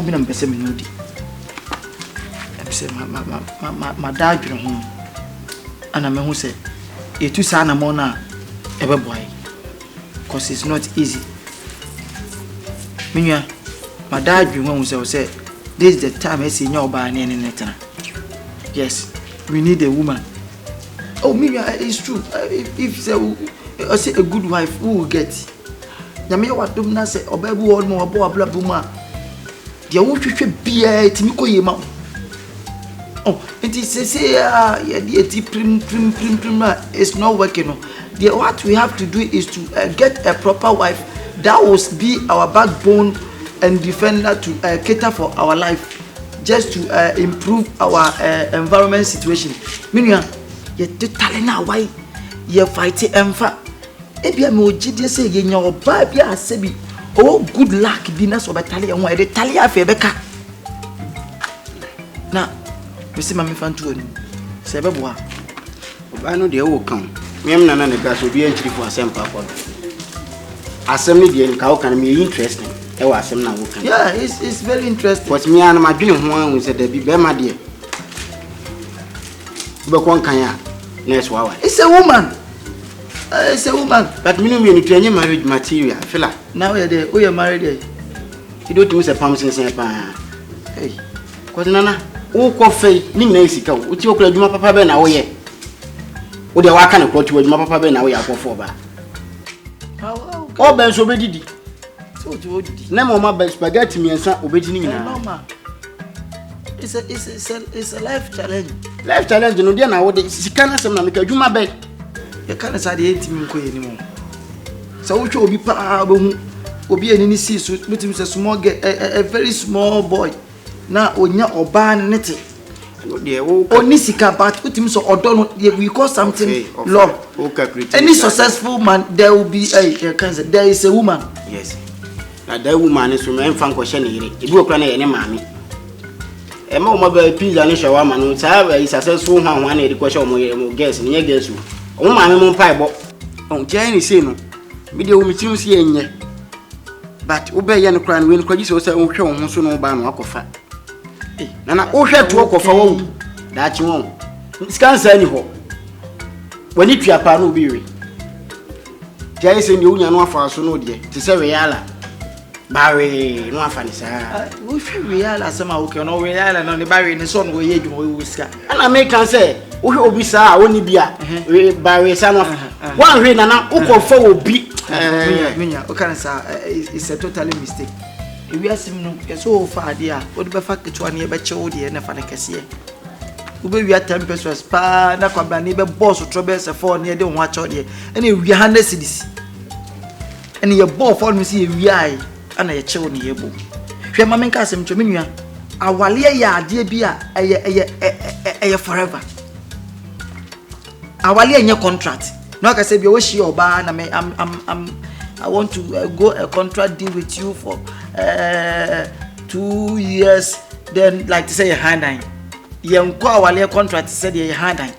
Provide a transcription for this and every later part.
bi na mpese me no di epse ma dadwere ho ana me ho se etu sa na mo na ebeboy because it's not easy minya ma dadwere ho say this is the time I see nya oba na ne tena. Yes, we need a woman. Oh, minya, it's true. If say a good wife, who will get? Nyame wa dum na say obabu won mo obo ablabu ma de wo hwehwe bia timi koyema. Oh, it is say prim it's not working. What we have to do is to get a proper wife that will be our backbone and defender to cater for our life, just to improve our environment situation. Minya, you totally now why you fight emfa. Ebia me ogide say ye nya oba bia asebi oh good luck bi na so betale en wa de tale afa beka na pese ma me fantu ani se beboa oba no de wo kan mem na ne ga so bi enchiri fu asem pa ko asem ni de ka wo kan me interesting e wa asem na wo kan yeah it's very interesting but me an ma dwene ho an se da bi be ma de be kon kan ya next wa it's a woman. It's a woman, but me no me any marriage material. Fila. Now we are married. You don't use a pumpkin say pa. Hey. Cause nana, o ko fe ni na isika. O ti okura djuma papa be na wo ye. O de wa ka na ko ti djuma papa be na wo ya akofo ba. How? O ben so be didi. So ti wo didi. Na mo ma ba spaghetti mi ensa obedi ni nyina. Normal. It's a life challenge. Life challenge no dia na wo de sika na sem na me ka djuma be. You can't say the 80 minutes anymore. So, which will be power, will be any see, so with him a small, a very small boy. Now, when you're or ban netting. Or Nisika, but put him so or don't we call something love. Any successful man, there will be a cancer. There is a woman. Yes. Now, that woman is from Franco Shenny. It will plan any mammy. A mobile pizza and shawarma, no, is successful one, a question more guess, and guess you. O ma me mon pai bo on Jenny say no me de o mitim se enye but wo be ye no kra no we no kwaji so say o hwe wo so no ba no akofa na o hwe to akofa wo da chi won scan say ni ho wani tua pa no bi we jai say ni o nya no afa so no de ti say we yala ba we no afa ni sa wo hwe we yala sama o ke no we yala no ni ba we ni so no we ye dwuma we sika ana me kan say wo hwe obi sa woni bia we ba we sa no wan hwe nana ukofo obi minya o kan sa it's a totally mistake we asim no so fa dia wo de be fa keto na ye be chewo de na fa na kase wo be wi 10 pesos pa na kwa bra na be boss trobe se 4 na ye de ho a chewo de na wi 100 cedis na ye boss for no se ye wi ai ana ye chewo na ye bo hwe ma men ka asem cho menua awale ya ade bia eye forever. Awali enye contract. No I say be we shi oba na me I want to go a contract deal with you for 2 years then like to say a hand line. Yenko awali contract said a hand line.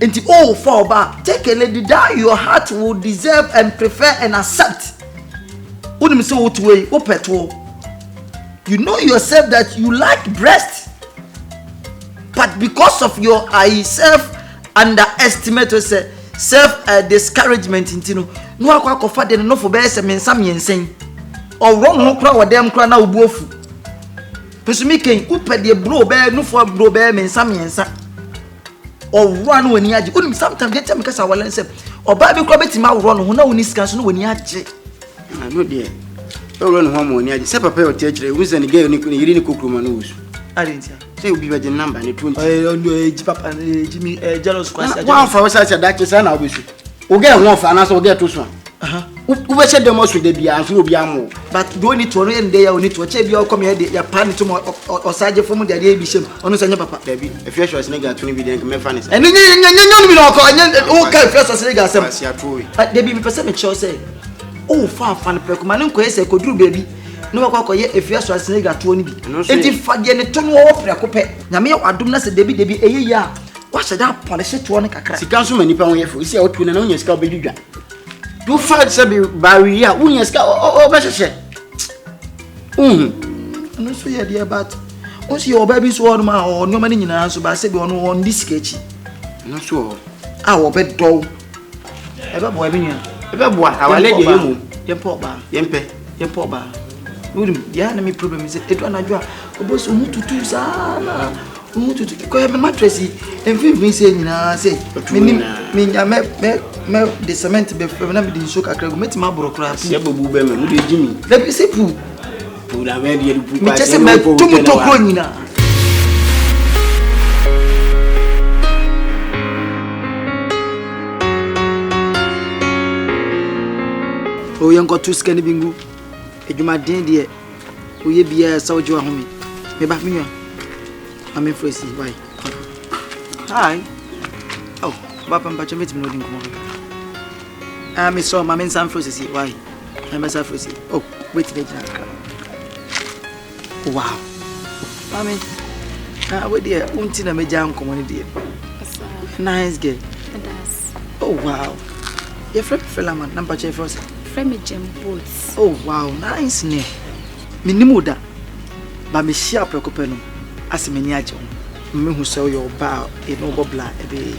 Enti oh for oba take a lady that your heart will deserve and prefer and accept. Unim say what way opeto. You know yourself that you like breast. But because of your underestimate or say self discouragement intino no akwa de no for be se mensam yensen or wrong no kra wo dem kra na obuofu pesumi ken upede bro be no for bro be mensam yensa or run when yaji unim sometimes get me kasa wala nsem oba be kra betima wo no ho na woni sika so no woni age no de o ro no ho mo woni age se papa o te akire wu se ni ge ni yiri ni kokroma no wusu adentia say obi be the number ni 20 papa Jimmy jealous kwasa one for say that say na obesu o get one for na so o get to so u be che dem so de bia so obi am but do need to no end there you need to che bia o come here ya pan to o saje fom de dey bi shem onu sanya papa da bi e fresh was nigga to be den me fanis and nyen mi no ko nyen o ka fresh was nigga sem de bi me pese me cho say o fa fan preko man nko ese ko duru baby no kwa ye efiaso asene gato ni bi enti fade ne to no wo preko pe nyame wadom na se debi eyi ya wa shada polish to no kakra sika so mani pa won ye fo isi a otu na wonya sika obedudwa do fa se bi bari ya wonya sika o be hye no so ya dear but once your baby so on ma or no money nyina so ba say be on this sketchy no so ah wo be do e be boy bi nua e be boa awale de yemu yempo ba wudum ya na me problem is edu anadwo a oboso mututu sana mututu ko e be mattress en fi mi say nyina say me me the cement be from na me di so kakra go metima borokra se babu be me de jimi le be say pu la me de pu me chese me tumu tokro nyina o yen ko tu scan bingu ejuma den de o ye bia sa ojo ahome me ba menwa ame fresi why hi oh papa mpacho meet me no din ko me so mama san fresi why I'm sa fresi oh wait the jina wow mami we there unti na meja nkomo ne de nice girl oh wow your friend Fila-man number check for us friend Jim Boots. Oh wow, nice ne. Minimuda. Ba me share prekope no. Ase me ni age ho. Me hu so your ba e no bobla e be.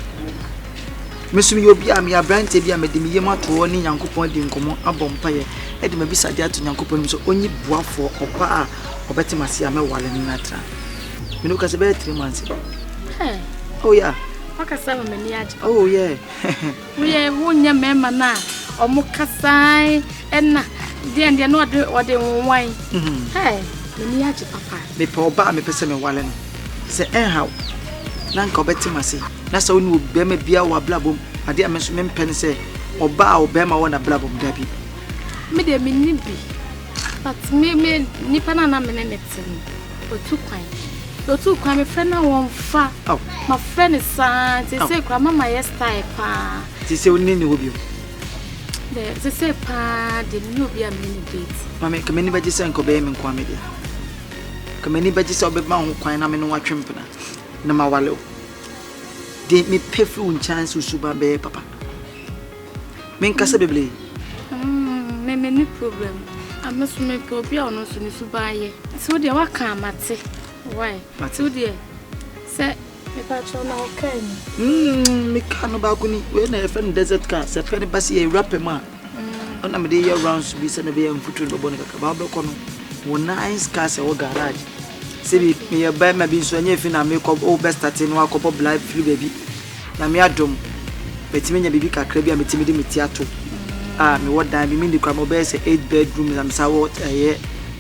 Me sumi yo bia me abrante bia me de me yema to ni Nyankopon di nkomo abompa ye. E de me bisa de ato Nyankopon so onyi buafo oba a obeti mase a me wale ni natra. Me no ka se be 3 months. Hey. Oh yeah. Waka sama me ni age. Oh yeah. We wonya mema na omukasai enna de no ode won hey me ni age papa me pa oba me pese me wale no se how na nka obeti mase na se oni obi ma bia wa blabom ade am so me pen se oba oba ma wona blabom da bi me de me ni bi but me nipa na me ne netin otu kwan me friend na won fa my friend is say kwa mama yes type pa ti se oni ni obi they say pa the new be a mini date mama kameni baji se nko be me nko amede kameni baji se obeba ho kwan na me no watwempena na ma wale o de me pefu chance usuba be papa me nkasa beble me ni problem amaso me ko bia ono so ni suba ye so de waka amate why so de say me pa chona okay me kanu ba kuni we na efen desert car se pen basi e rap ma ona me de year rounds bi se na be mfutu no bone kaka ba be kono wo nice car se wo garage se bi me ba ma bi so anya fi na me ko o best start no akopo blind free baby na me adom betime nya bibi kakra bi a metime de metiato me what dan bi me ndi kwa mo be se 8 bedroom na me sa what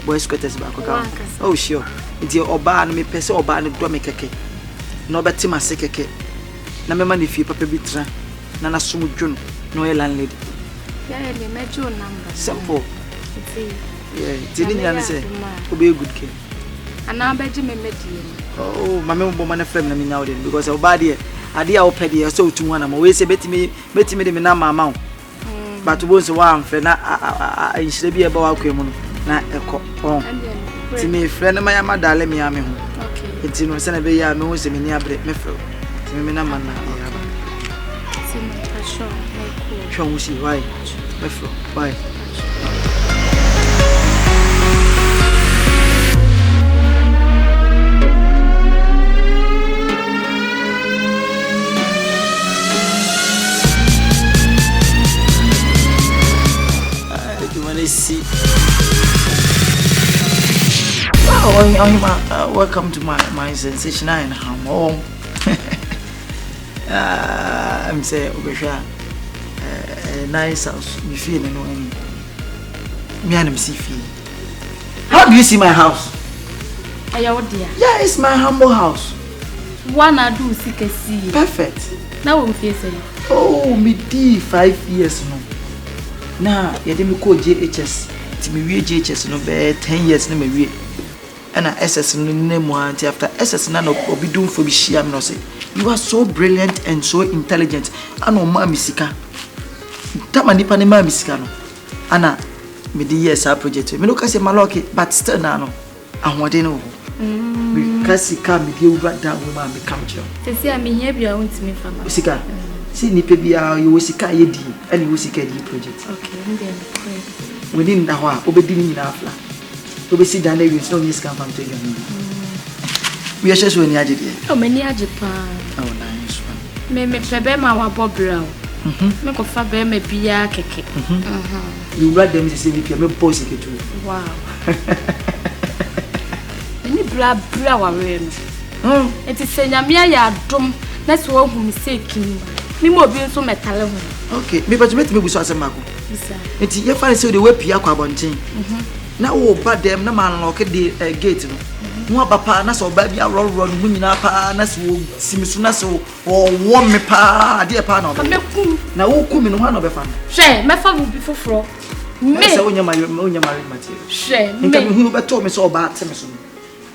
boys quarters ba ko ka oh sure nti oba no me pese oba no do me keke no beti mase keke na me ma ne fie papa bi tra na na sumu dwon no e landlady le mejo number simple yeah tini nyane se obe good kid ana beji me medie oh mama mo ma na frame na me nyawo den because oba de ade a opede ye so otu wana ma we se betimi de me na mama o but wo so wa amfe na inhire bi e ba wa kwemu na eko ti me friend ma ya madale me ame ho enti no se na be ya me ho se me ni abre me fro ti me na man na ya ba ti me pa sho me ko sho mu si why me fro why see. Oh, welcome to my sensational and home. I'm saying, nice house. You feel no any. Me and see feel. How do you see my house? Dear. Yeah, it's my humble house. One I do see. Perfect. Now we face it. Oh, me D 5 years no. Na yede me ko GHS ti me wie GHS no be 10 years na me wie ana SS no nemu anti after SS na no obi dum fo bi hia me no say you are so brilliant and so intelligent ana ma misika tama nipa ne ma misika no ana me di yes a project me no ka say maloki but still na no ahode no because ka me di ura da wo ma me kam chiro say am here bia won ti me fa ma misika see nipa bia you wosika ye di ani wosika di project okay then we didn't know how obedi ni na afla We be sit down there, you know, you can come to you. We are just when you are there. Oh, many are Japan. Oh, nice one. Me pebe ma wa bob brown. Me ko fa be me bia keke. You write them to say if you me post it too. Wow. Any bra wa we no. It is say nyame ya dom na so hu me say kin. Me mo bi nso metale ho. Okay, me but me buso asemako. Yes sir. Enti ye fa say the way pia kwa bonten. Na wo ba dem na man lock the gate no. Mo papa na so ba bia ro mu nyina pa na so simisu na so wo me pa de pa na oba. Na wo ku me no ha no be fa no. Hwe, me fa bu bi foforo. Me say onya married material. Hwe, me. Nka me hu be to me so ba te me so.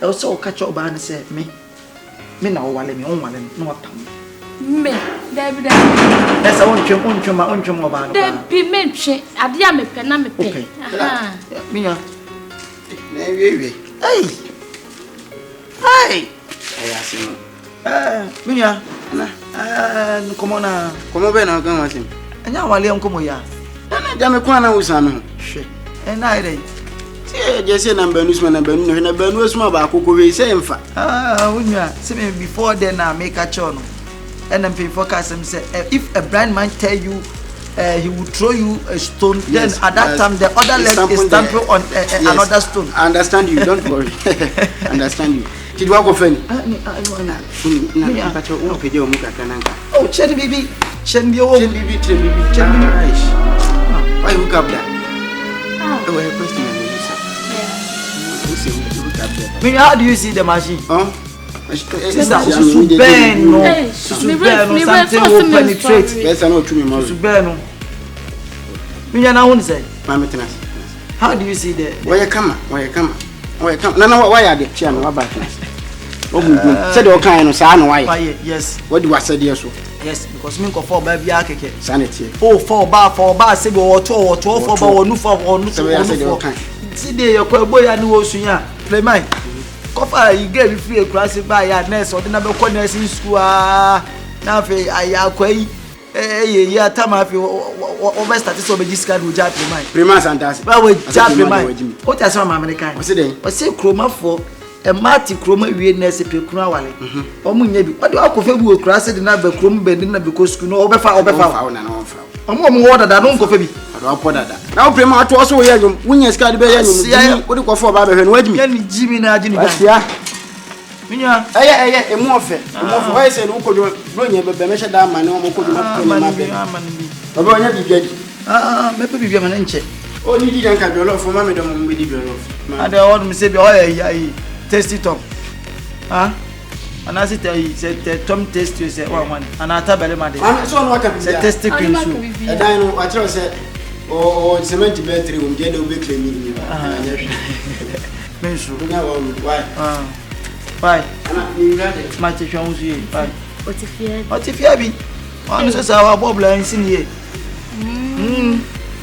E wo so ka cho ba na say me na wo wale me on wale no watam. Me, David. That's on twem oba no. Debi me ntwe, ade a me pe na me pe. Aha. Me ya. Na wie. Hey. Hey. Asim. Minya. Na. Komo na. Komo be na kan asim. Anya wale nkomo ya. Na ja me kwa na usa me. Hwe. Na ire. Se je se number nu sma number nu na ba nu asuma ba akoko we se mfa. Unya, see me before then na make a chono. And then people forecast him say if a blind man tell you he will throw you a stone, yes, then at that time the other leg is stamping on another stone. I understand you, don't worry. Understand you. Did you go friend? Oh, Chen baby. Chen baby. Why you up that? Ah. Oh, a question. Yeah. How do you see the machine? Huh? Sister, something will penetrate. Yes, I know to me more. How do you see the why you come? No, why are the chair? No, about said all kind of son. Why? Yes. What do I say? Yes, because me go for baby akeke. Sanity. Oh, for bar, say or 2 or 12 for bar or no for or no. See there, your boy and no sunya. Play mine. Cofa, you get free a class by your nurse or the number of nursing school. Now, I acquay a time of your over status of a discard with Jap mine. Primas and that's well with Jap mine. What are some American? What's it? But say chroma for a marty chroma weirdness if you crowley. Or maybe what do I could will cross it in another chrome bending because you know over foul. I'm more water than Uncle Fabi. Now, Prima to also hear you when you scared by what do you call for Baba and wait me? Jimmy Najin. Minya, a more fair. Why said Uncle bring you a measure down my normal could not be maybe be a man inch. Oh, you didn't have your love for Mammy, don't we leave your love. I don't want to say, oh, taste it up. Huh? And as it said, Tom taste you said one, and I tell Bellemadi. I'm so what I said, taste cream soup. And I know what you said. Oh, cement battery will get a weekly meeting. Why? Why? Much shows you. What if you have been? One says our bob lines in here.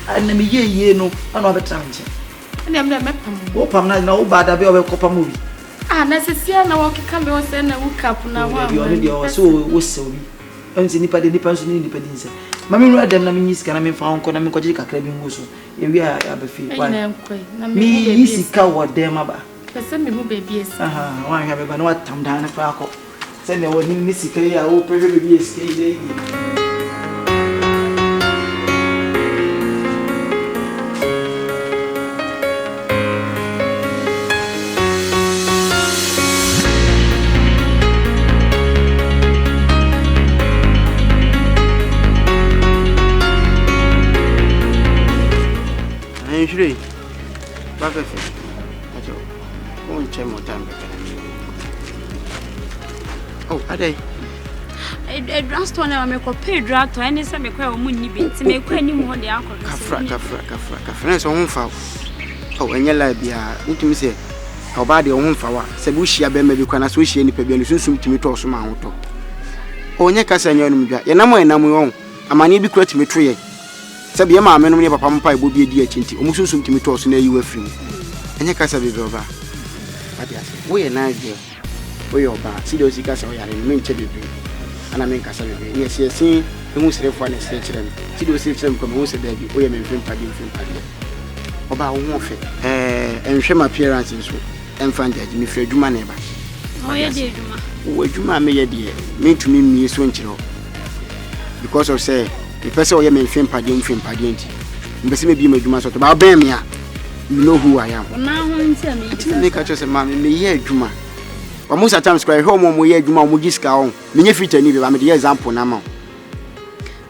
And let me ye no, another time. And I'm not open no bad about a copper movie. Ah, necessary na wakika me say na wuka na wa. You already are so so. Once ni pade ni person ni independence. Mami no dem na me nyis kana me fa onko na me kwaje kakra bi nguso. E wi a abafi. Me yisika wo dem aba. Pese me hu baby esi. Aha, wan hwa be ba na watam dan na fa akọ. Se ne woni ni sika ya wo prebe baby esi ke ide. Usually, perfect. Won't change more time. Oh, are they? A drugstore never make a pay drug to any semi quail money bits to make any more the uncle. Cafra, so one foul. Oh, and your life, yeah, need to say, how bad your own flower. Sabushia be maybe can associate any pebble soon to me to some auto. Oh, Yakasa and your number and I'm a man be correct me tree. Sabi ma amenu ne papa mpa ebo bi edi achinti omuso sum timi to so na yiwa firi enye kasa bebe oba ade ase wo ye na age wo ye oba si do sika sa wo yare me nche bebe ana me kasa bebe ye se emu sere fo na se kire me si do se kire me ko me wo se da bi wo ye me mfem pade Oba wo ho fe. Enhwe my appearance nso. Emfa njaji me frɛ adwuma na eba. Oya de adwuma. Wo adwuma me ye de. Me tumi mie so nkyerɛ. Because of say the person oya me mfem pade nti. Mbese me bi me adwuma so to ba ben me a. You know who I am. Na ho ntia me. Me ka cho say ma me ye adwuma. But most of the times cry home mo ye adwuma mo giska on. Me nye fitani be ba me de example na ma.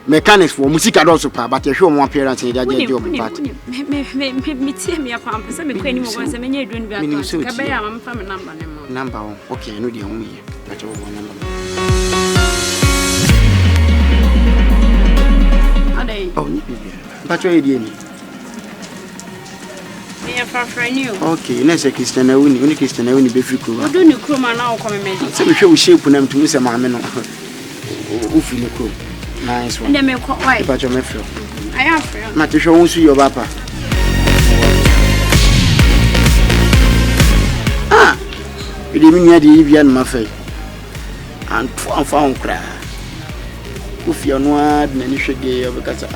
Mechanics for music also pa but you show more appearance in the job part. Me tie me apam pese me kwa ni mo say me nya adwun bi ato. Ka be ya ma mfa me number ne mo. Number on. Okay, no dey on here. But you want number. Adai. Oh, ni bi. But you dey ni. Me ya fra ni o. Okay, na say Christian Awuni, oni Christian Awuni be free kuro. Odo ni kuro ma na wo come me. Say me hwe wo shape na mtumi say ma me no. Wo fi ni kuro. Nice one. Nde me kwa why? But you me feel. I am free. Na te hwe wo su your papa. Ah. Idi mi nya di bia na ma fai. Anto amfa ho kra. Wo fi ono ad na ni hwede obekasa